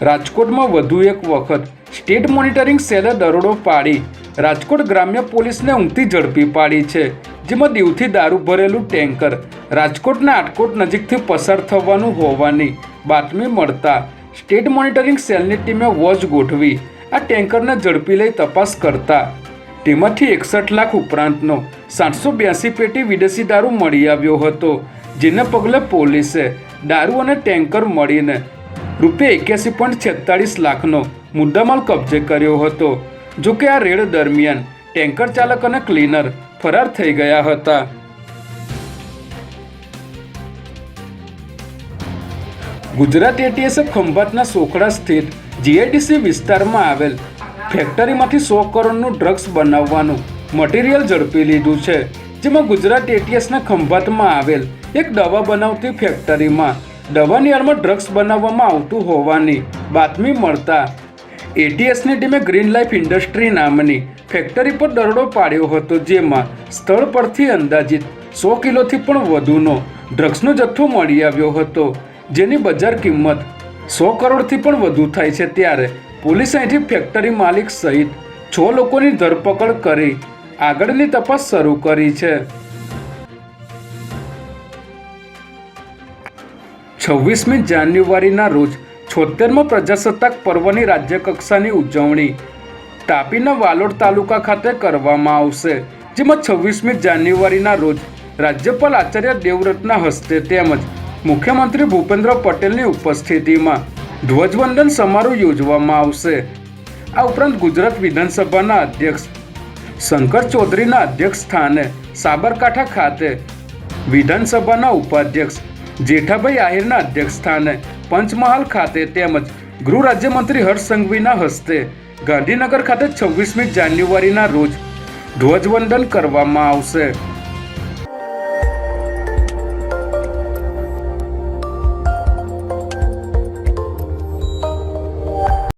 રાજકોટમાં વધુ એક વખત સ્ટેટ મોનિટરિંગ સેલે દરોડો પાડી રાજકોટ ગ્રામ્ય પોલીસને ઊંઘતી ઝડપી પાડી છે, જેમાં દીવથી દારૂ ભરેલું ટેન્કર રાજકોટના આટકોટ નજીકથી પસાર થવાનું હોવાની બાતમી મળતા સ્ટેટ મોનિટરિંગ સેલની ટીમે વોચ ગોઠવી આ ટેન્કરને ઝડપી લઈ તપાસ કરતા તેમાંથી 61 લાખ ઉપરાંતનો 782 પેટી વિદેશી દારૂ મળી આવ્યો હતો, જેને પગલે પોલીસે દારૂ અને ટેન્કર મળીને ₹81.46 લાખનો મુદ્દામાલ કબજે કર્યો હતો। જો કે આ રેડ દરમિયાન ટેન્કર ચાલક અને ક્લીનર ફરાર થઈ ગયા હતા। ગુજરાત એટીએસે ખંભાતના સોખડા સ્થિત જીઆઈડીસી વિસ્તારમાં આવેલ ફેક્ટરીમાંથી 100 કરોડનું ડ્રગ્સ બનાવવાનું મટીરિયલ ઝડપી લીધું છે, જેમાં ગુજરાત એટીએસના ખંભાતમાં આવેલ એક દવા બનાવતી ફેક્ટરીમાં દવાની આડમાં ડ્રગ્સ બનાવવામાં આવતું હોવાની બાતમી મળતા એટીએસની ટીમે ગ્રીન લાઈફ ઇન્ડસ્ટ્રી નામની ફેક્ટરી પર દરોડો પાડ્યો હતો, જેમાં સ્થળ પરથી અંદાજિત 100 કિલોથી પણ વધુનો ડ્રગ્સનો જથ્થો મળી આવ્યો હતો, જેની બજાર કિંમત 100 કરોડથી પણ વધુ થાય છે। ત્યારે પોલીસે અહીંથી ફેક્ટરી માલિક સહિત 6 લોકોની ધરપકડ કરી આગળની તપાસ શરૂ કરી છે। 26મી જાન્યુઆરીના રોજ 76મા પ્રજાસત્તાક પર્વની રાજ્યકક્ષાની ઉજવણી તાપીના વાલોડ તાલુકા ખાતે કરવામાં આવશે, જેમાં 26મી જાન્યુઆરીના રોજ રાજ્યપાલ આચાર્ય દેવવ્રતના હસ્તે તેમજ મુખ્યમંત્રી ભૂપેન્દ્ર પટેલની ઉપસ્થિતિમાં ધ્વજવંદન સમારોહ યોજવામાં આવશે। આ ઉપરાંત ગુજરાત વિધાનસભાના અધ્યક્ષ શંકર ચૌધરીના અધ્યક્ષ સ્થાને સાબરકાંઠા ખાતે, વિધાનસભાના ઉપાધ્યક્ષ જેઠાભાઈ આહિરના અધ્યક્ષ સ્થાને પંચમહાલ ખાતે તેમજ ગૃહ રાજ્યમંત્રી હર્ષ સંઘવીના હસ્તે ગાંધીનગર ખાતે 26મી જાન્યુઆરીના રોજ ધ્વજવંદન કરવામાં આવશે।